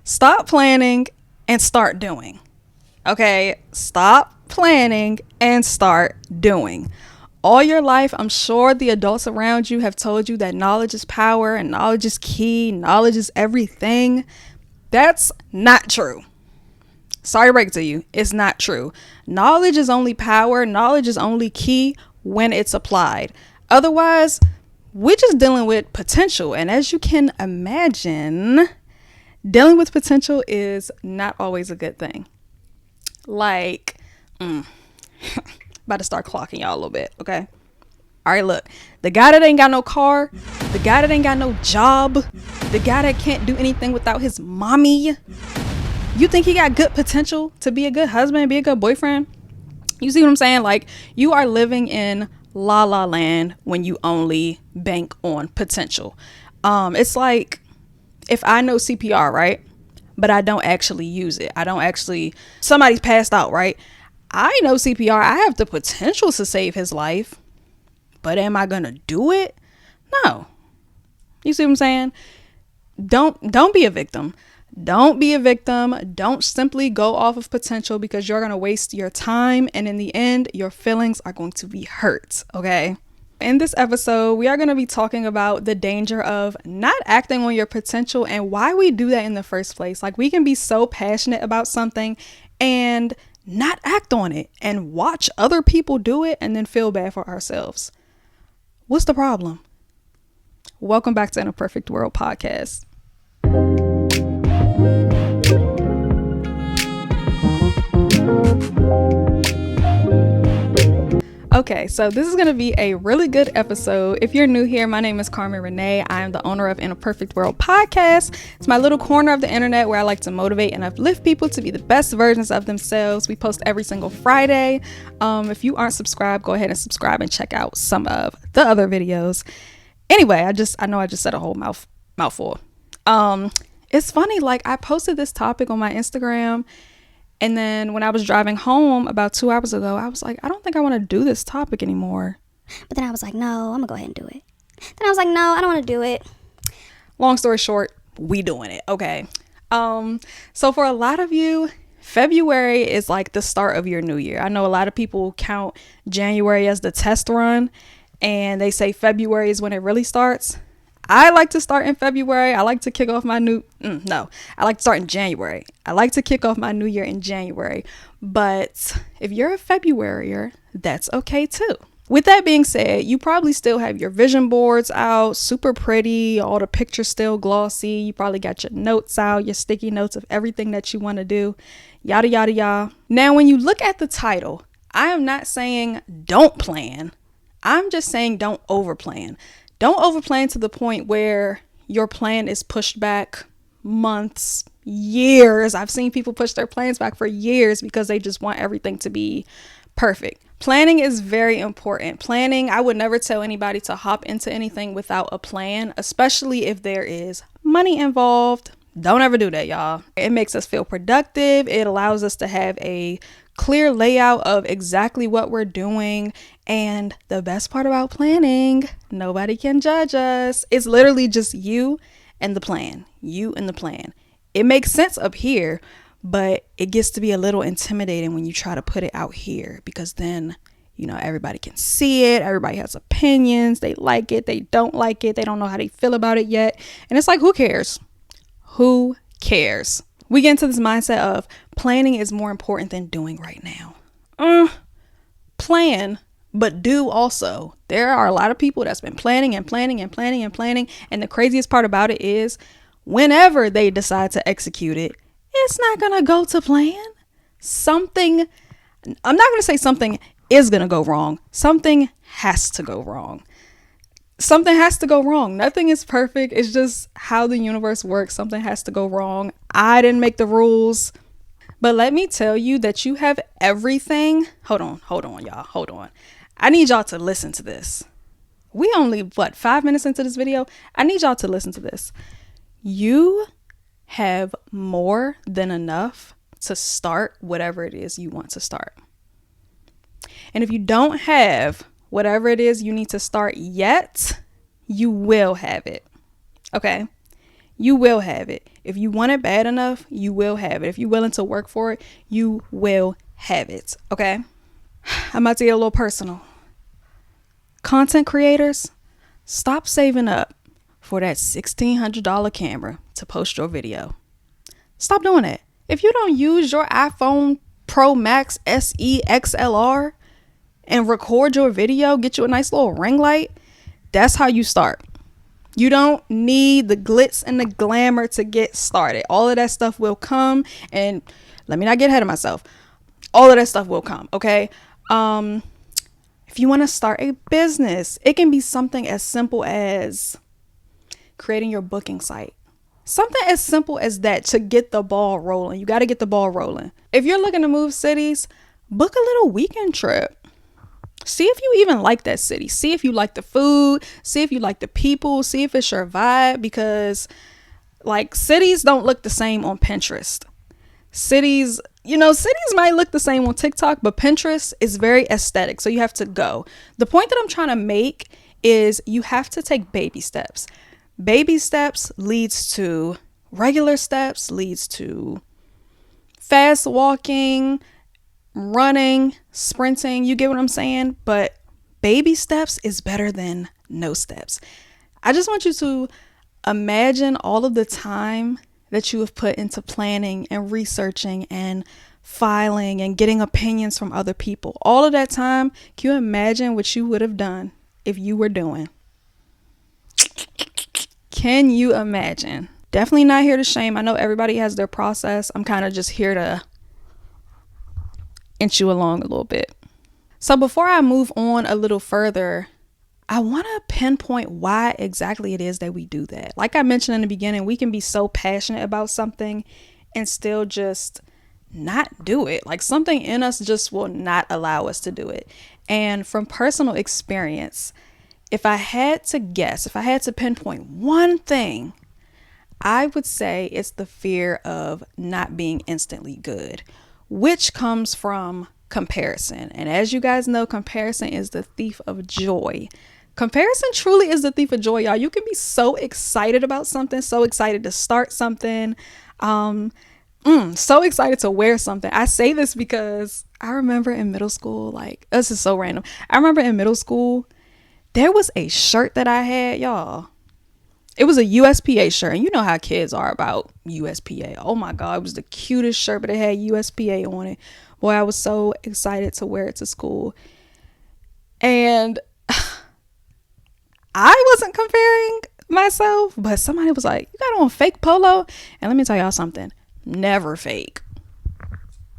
Stop planning and start doing. Okay, stop planning and start doing. All your life, I'm sure the adults around you have told you that knowledge is power and knowledge is key, knowledge is everything. That's not true. Sorry to break it to you, it's not true. Knowledge is only power, knowledge is only key when it's applied. Otherwise, we're just dealing with potential. And as you can imagine, dealing with potential is not always a good thing. Like, about to start clocking y'all a little bit, okay? All right, look, the guy that ain't got no car, the guy that ain't got no job, the guy that can't do anything without his mommy, you think he got good potential to be a good husband, be a good boyfriend? You see what I'm saying? Like, you are living in la la land when you only bank on potential. It's like if I know CPR, right? But I don't actually use it. Somebody's passed out, right? I know CPR. I have the potential to save his life, but am I going to do it? No. You see what I'm saying? Don't be a victim. Don't be a victim. Don't simply go off of potential, because you're going to waste your time. And in the end, your feelings are going to be hurt. Okay. In this episode, we are going to be talking about the danger of not acting on your potential and why we do that in the first place. Like, we can be so passionate about something and not act on it and watch other people do it and then feel bad for ourselves. What's the problem? Welcome back to In a Perfect World podcast. Okay, so this is going to be a really good episode. If you're new here, my name is Carmen René. I am the owner of In a Perfect World podcast. It's my little corner of the internet where I like to motivate and uplift people to be the best versions of themselves. We post every single Friday. If you aren't subscribed, go ahead and subscribe and check out some of the other videos. Anyway, I know I just said a whole mouthful. It's funny, like, I posted this topic on my Instagram, and then when I was driving home about 2 hours ago, I was like, I don't think I want to do this topic anymore. But then I was like, no, I'm gonna go ahead and do it. Then I was like, no, I don't want to do it. Long story short, we doing it. Okay. So for a lot of you, February is like the start of your new year. I know a lot of people count January as the test run, and they say February is when it really starts. I like to start in February. I like to kick off my I like to start in January. I like to kick off my new year in January. But if you're a Februaryer, that's okay too. With that being said, you probably still have your vision boards out, super pretty, all the pictures still glossy. You probably got your notes out, your sticky notes of everything that you want to do, yada, yada, yada. Now, when you look at the title, I am not saying don't plan. I'm just saying don't overplan. Don't overplan to the point where your plan is pushed back months, years. I've seen people push their plans back for years because they just want everything to be perfect. Planning is very important. Planning, I would never tell anybody to hop into anything without a plan, especially if there is money involved. Don't ever do that, y'all. It makes us feel productive. It allows us to have a clear layout of exactly what we're doing. And the best part about planning, nobody can judge us. It's literally just you and the plan. You and the plan. It makes sense up here, but it gets to be a little intimidating when you try to put it out here, because then, everybody can see it. Everybody has opinions. They like it. They don't like it. They don't know how they feel about it yet. And it's like, who cares? Who cares? We get into this mindset of planning is more important than doing right now. Plan, but do also. There are a lot of people that's been planning and planning and planning and planning. And the craziest part about it is whenever they decide to execute it, it's not going to go to plan. I'm not going to say something is going to go wrong. Something has to go wrong. Something has to go wrong. Nothing is perfect. It's just how the universe works. Something has to go wrong. I didn't make the rules. But let me tell you that you have everything. Hold on, y'all. Hold on. I need y'all to listen to this. We only, 5 minutes into this video? I need y'all to listen to this. You have more than enough to start whatever it is you want to start. And if you don't have whatever it is you need to start yet, you will have it. Okay? You will have it. If you want it bad enough, you will have it. If you're willing to work for it, you will have it. Okay? I'm about to get a little personal. Content creators, stop saving up for that $1,600 camera to post your video. Stop doing it. If you don't use your iPhone Pro Max SE XLR and record your video, get you a nice little ring light, that's how you start. You don't need the glitz and the glamour to get started. All of that stuff will come, and let me not get ahead of myself. All of that stuff will come, okay? If you want to start a business, it can be something as simple as creating your booking site. Something as simple as that to get the ball rolling. You got to get the ball rolling. If you're looking to move cities, book a little weekend trip. See if you even like that city. See if you like the food. See if you like the people. See if it's your vibe, because like cities don't look the same on Pinterest. Cities might look the same on TikTok, but Pinterest is very aesthetic. So you have to go. The point that I'm trying to make is you have to take baby steps. Baby steps leads to regular steps, leads to fast walking, running, sprinting. You get what I'm saying? But baby steps is better than no steps. I just want you to imagine all of the time that you have put into planning and researching and filing and getting opinions from other people. All of that time, can you imagine what you would have done if you were doing? Can you imagine? Definitely not here to shame. I know everybody has their process. I'm kind of just here to inch you along a little bit. So before I move on a little further, I want to pinpoint why exactly it is that we do that. Like I mentioned in the beginning, we can be so passionate about something and still just not do it. Like something in us just will not allow us to do it. And from personal experience, if I had to guess, if I had to pinpoint one thing, I would say it's the fear of not being instantly good, which comes from comparison. And as you guys know, comparison is the thief of joy. Comparison truly is the thief of joy, y'all. You can be so excited about something, so excited to start something, so excited to wear something. I say this because I remember in middle school, like, this is so random. I remember in middle school, there was a shirt that I had, y'all. It was a USPA shirt. And you know how kids are about USPA. Oh my God, it was the cutest shirt, but it had USPA on it. Boy, I was so excited to wear it to school. And I wasn't comparing myself, but somebody was like, you got on fake polo? And let me tell y'all something. Never fake.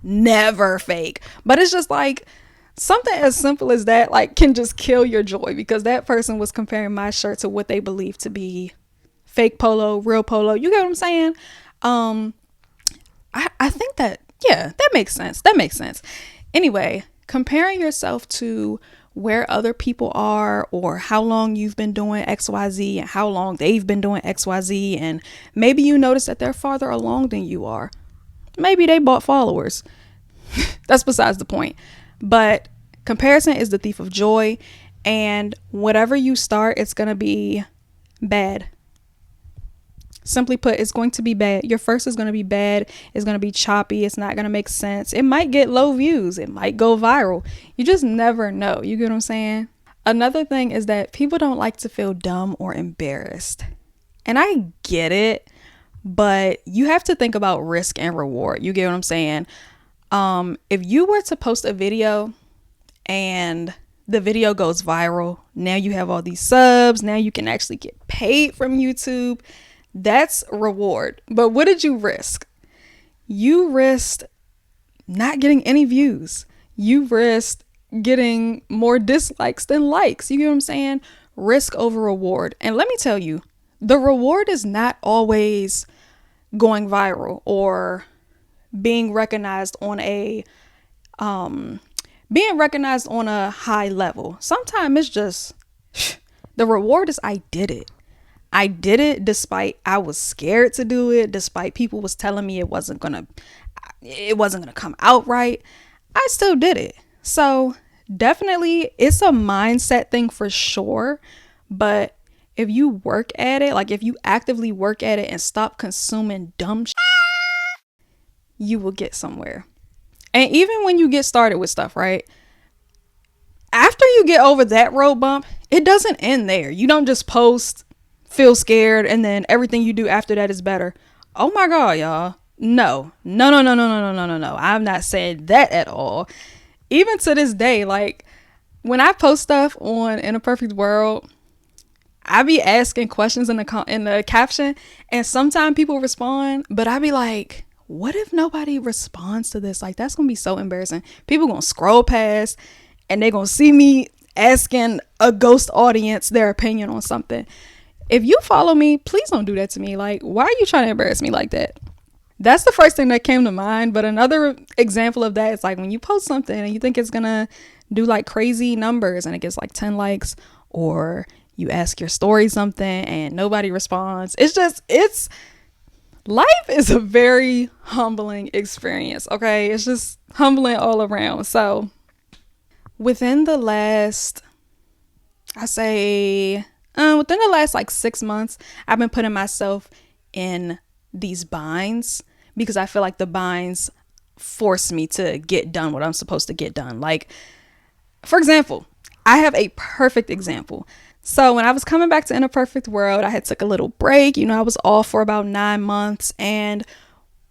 Never fake. But it's just like, something as simple as that, like, can just kill your joy, because that person was comparing my shirt to what they believe to be fake polo, real polo. You get what I'm saying? I think that, yeah, that makes sense. That makes sense. Anyway, comparing yourself to where other people are, or how long you've been doing XYZ and how long they've been doing XYZ, and maybe you notice that they're farther along than you are. Maybe they bought followers. That's besides the point. But comparison is the thief of joy, and whatever you start, it's going to be bad. Simply put, it's going to be bad. Your first is going to be bad. It's going to be choppy. It's not going to make sense. It might get low views. It might go viral. You just never know. You get what I'm saying? Another thing is that people don't like to feel dumb or embarrassed. And I get it, but you have to think about risk and reward. You get what I'm saying? If you were to post a video and the video goes viral, now you have all these subs. Now you can actually get paid from YouTube. That's reward. But what did you risk? You risked not getting any views. You risked getting more dislikes than likes. You get what I'm saying? Risk over reward. And let me tell you, the reward is not always going viral or being recognized on a high level. Sometimes it's just the reward is I did it. I did it despite I was scared to do it, despite people was telling me it wasn't gonna come out right. I still did it. So definitely it's a mindset thing for sure. But if you work at it, like if you actively work at it and stop consuming dumb shit, you will get somewhere. And even when you get started with stuff, right? After you get over that road bump, it doesn't end there. You don't just post, feel scared, and then everything you do after that is better. Oh my God, y'all. No. I'm not saying that at all. Even to this day, like when I post stuff on In a Perfect World, I be asking questions in the caption, and sometimes people respond, but I be like, what if nobody responds to this? Like, that's gonna be so embarrassing. People gonna scroll past and they gonna see me asking a ghost audience their opinion on something. If you follow me, please don't do that to me. Like, why are you trying to embarrass me like that? That's the first thing that came to mind. But another example of that is like when you post something and you think it's gonna do like crazy numbers and it gets like 10 likes, or you ask your story something and nobody responds. It's life is a very humbling experience. Okay, it's just humbling all around. So within the last, within the last like 6 months, I've been putting myself in these binds because I feel like the binds force me to get done what I'm supposed to get done. Like, for example, I have a perfect example. So when I was coming back to In a Perfect World, I had took a little break. You know, I was off for about 9 months and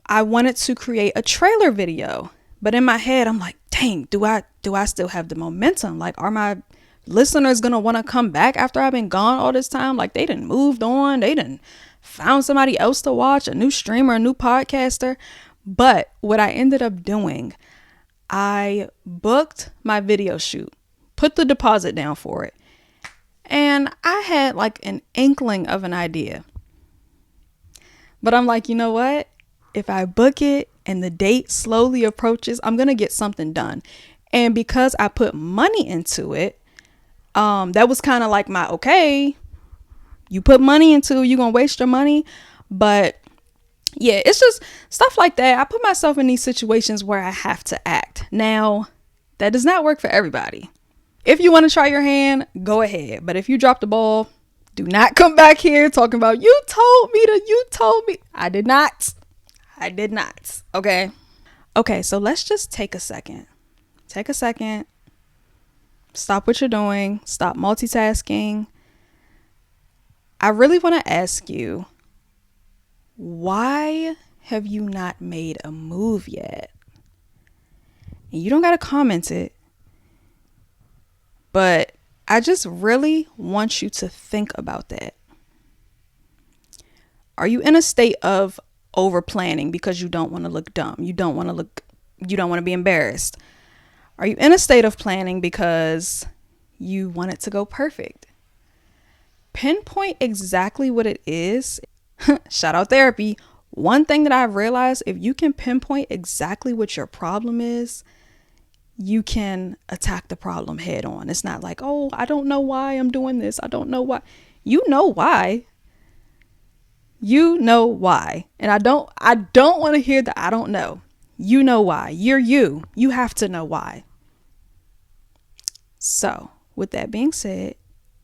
I wanted to create a trailer video. But in my head, I'm like, dang, do I still have the momentum? Like, are my listeners going to want to come back after I've been gone all this time? Like, they done moved on. They done found somebody else to watch, a new streamer, a new podcaster. But what I ended up doing, I booked my video shoot, put the deposit down for it. And I had like an inkling of an idea. But I'm like, you know what? If I book it and the date slowly approaches, I'm going to get something done. And because I put money into it, that was kind of like my, okay, you put money into it, you're going to waste your money. But yeah, it's just stuff like that. I put myself in these situations where I have to act. Now, that does not work for everybody. If you want to try your hand, go ahead. But if you drop the ball, do not come back here talking about you told me. I did not. Okay, so let's just take a second. Stop what you're doing. Stop multitasking. I really want to ask you, why have you not made a move yet? And you don't got to comment it. But I just really want you to think about that. Are you in a state of over planning because you don't want to look dumb? You don't want to be embarrassed. Are you in a state of planning because you want it to go perfect? Pinpoint exactly what it is. Shout out therapy. One thing that I've realized, if you can pinpoint exactly what your problem is, you can attack the problem head on. It's not like, oh, I don't know why I'm doing this. I don't know why. You know why. And I don't want to hear that I don't know. You know why. You're you. You have to know why. So with that being said,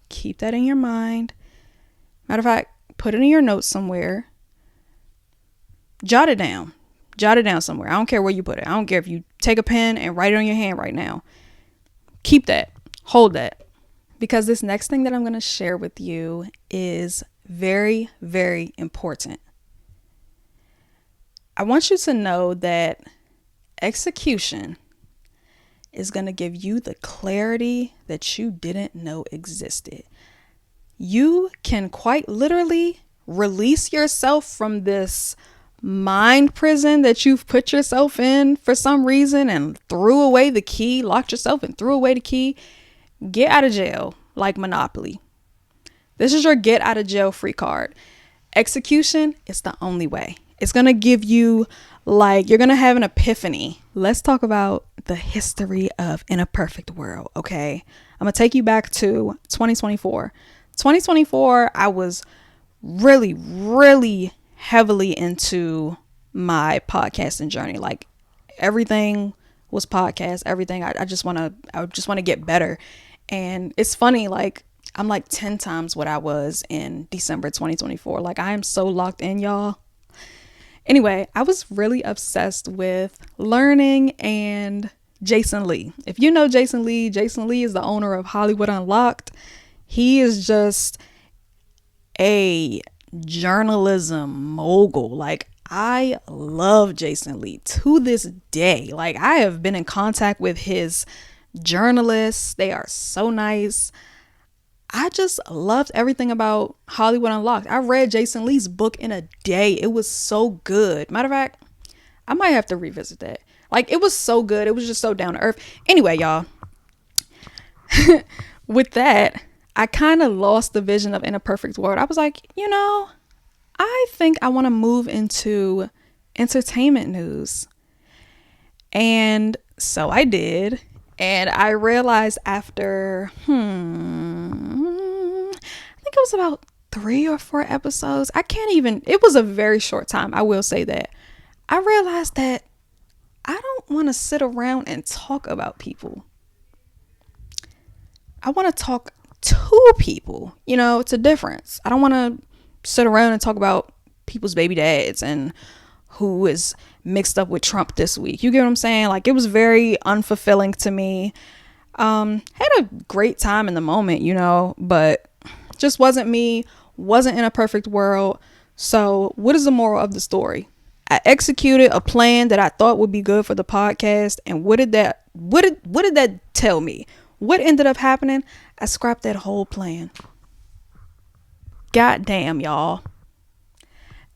keep that in your mind. Matter of fact, put it in your notes somewhere. Jot it down somewhere. I don't care where you put it. I don't care if you take a pen and write it on your hand right now. Keep that. Hold that. Because this next thing that I'm going to share with you is very, very important. I want you to know that execution is going to give you the clarity that you didn't know existed. You can quite literally release yourself from this mind prison that you've put yourself in for some reason and threw away the key, locked yourself and threw away the key. Get out of jail like Monopoly. This is your get out of jail free card. Execution is the only way. It's going to give you you're going to have an epiphany. Let's talk about the history of In a Perfect World. Okay. I'm going to take you back to 2024. 2024, I was really, really heavily into my podcasting journey. Like everything was podcast, everything. I just want to get better. And it's funny, like I'm like 10 times what I was in December 2024. Like, I am so locked in, y'all. Anyway, I was really obsessed with learning and Jason Lee. If you know Jason Lee is the owner of Hollywood Unlocked. He is just a journalism mogul. Like, I love Jason Lee to this day. Like, I have been in contact with his journalists. They are so nice. I just loved everything about Hollywood Unlocked. I read Jason Lee's book in a day. It was so good. Matter of fact, I might have to revisit that. Like, it was so good. It was just so down to earth. Anyway, y'all, with that, I kind of lost the vision of In a Perfect World. I was like, I think I want to move into entertainment news. And so I did. And I realized after, I think it was about 3 or 4 episodes. It was a very short time. I will say that. I realized that I don't want to sit around and talk about people. I want to talk to people. It's a difference. I don't want to sit around and talk about people's baby dads and who is mixed up with Trump this week. You get what I'm saying? Like, it was very unfulfilling to me. Had a great time in the moment, but just wasn't me, wasn't in a perfect world. So what is the moral of the story? I executed a plan that I thought would be good for the podcast. And what did that tell me? What ended up happening? I scrapped that whole plan. God damn, y'all.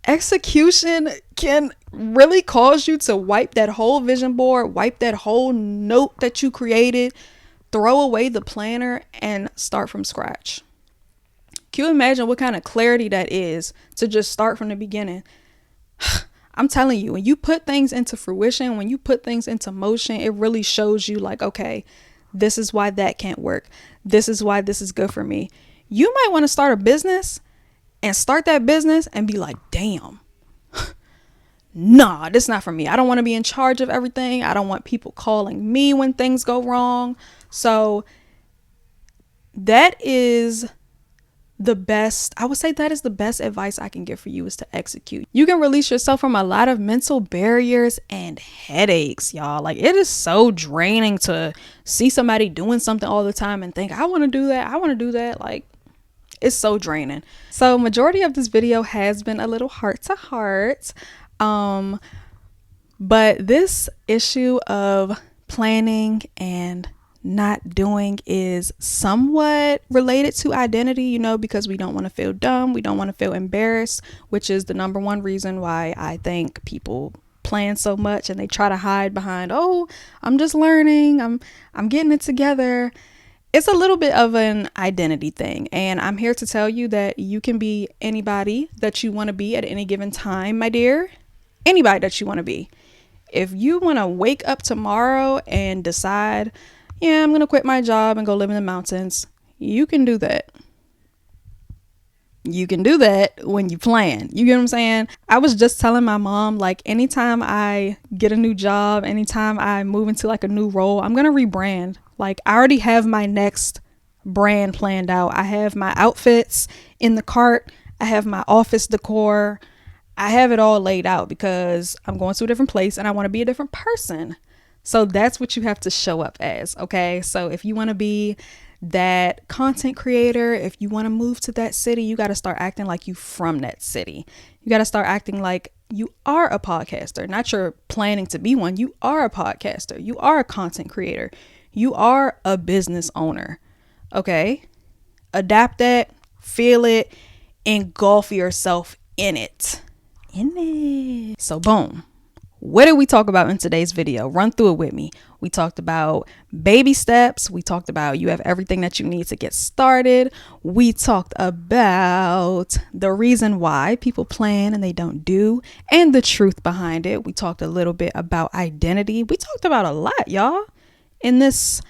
Execution can really cause you to wipe that whole vision board, wipe that whole note that you created, throw away the planner, and start from scratch. Can you imagine what kind of clarity that is to just start from the beginning? I'm telling you, when you put things into fruition, when you put things into motion, it really shows you like, okay, this is why that can't work. This is why this is good for me. You might want to start a business and start that business and be like, damn, nah, this is not for me. I don't want to be in charge of everything. I don't want people calling me when things go wrong. So that is the best, I would say that is the best advice I can give for you, is to execute. You can release yourself from a lot of mental barriers and headaches, y'all. Like, it is so draining to see somebody doing something all the time and think, I want to do that. I want to do that. Like, it's so draining. So majority of this video has been a little heart to heart. But this issue of planning and not doing is somewhat related to identity, because we don't want to feel dumb. We don't want to feel embarrassed, which is the number one reason why I think people plan so much and they try to hide behind, oh, I'm just learning. I'm getting it together. It's a little bit of an identity thing. And I'm here to tell you that you can be anybody that you want to be at any given time, my dear. Anybody that you want to be. If you want to wake up tomorrow and decide, yeah, I'm going to quit my job and go live in the mountains, you can do that. You can do that when you plan. You get what I'm saying? I was just telling my mom, like, anytime I get a new job, anytime I move into like a new role, I'm going to rebrand. Like, I already have my next brand planned out. I have my outfits in the cart. I have my office decor. I have it all laid out because I'm going to a different place and I want to be a different person. So that's what you have to show up as. Okay. So if you want to be that content creator, if you want to move to that city, you got to start acting like you from that city. You got to start acting like you are a podcaster, not you're planning to be one. You are a podcaster. You are a content creator. You are a business owner. Okay. Adapt that, feel it, engulf yourself in it. So boom. What did we talk about in today's video? Run through it with me. We talked about baby steps. We talked about you have everything that you need to get started. We talked about the reason why people plan and they don't do, and the truth behind it. We talked a little bit about identity. We talked about a lot, y'all, in this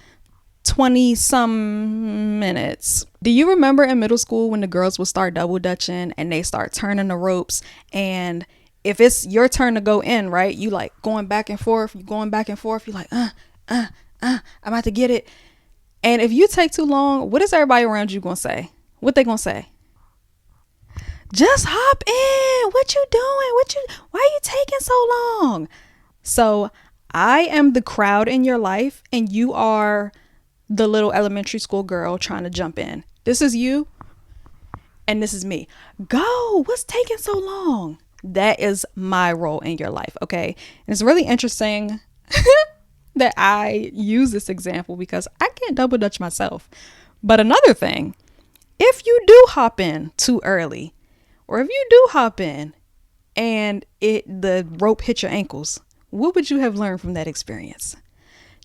20 some minutes. Do you remember in middle school when the girls would start double dutching and they start turning the ropes, and if it's your turn to go in, right, you like going back and forth, you're like, I'm about to get it. And if you take too long, what is everybody around you gonna say? What they gonna say? Just hop in. What you doing? Why are you taking so long? So I am the crowd in your life, and you are the little elementary school girl trying to jump in. This is you, and this is me. Go. What's taking so long? That is my role in your life, okay? And it's really interesting that I use this example because I can't double dutch myself. But another thing, if you do hop in too early, or if you do hop in and the rope hit your ankles, what would you have learned from that experience?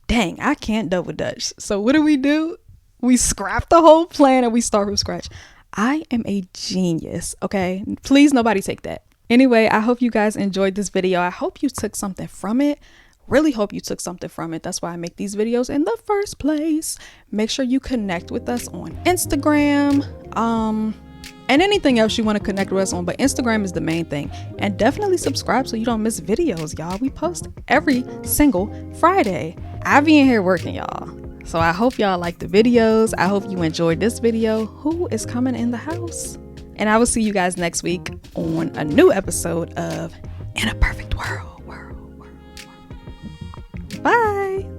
Dang, I can't double dutch. So what do? We scrap the whole plan and we start from scratch. I am a genius, okay? Please, nobody take that. Anyway, I hope you guys enjoyed this video. I hope you took something from it. Really hope you took something from it. That's why I make these videos in the first place. Make sure you connect with us on Instagram. And anything else you want to connect with us on, but Instagram is the main thing. And definitely subscribe so you don't miss videos, y'all. We post every single Friday. I be in here working, y'all. So I hope y'all like the videos. I hope you enjoyed this video. Who is coming in the house? And I will see you guys next week on a new episode of In a Perfect World. Bye.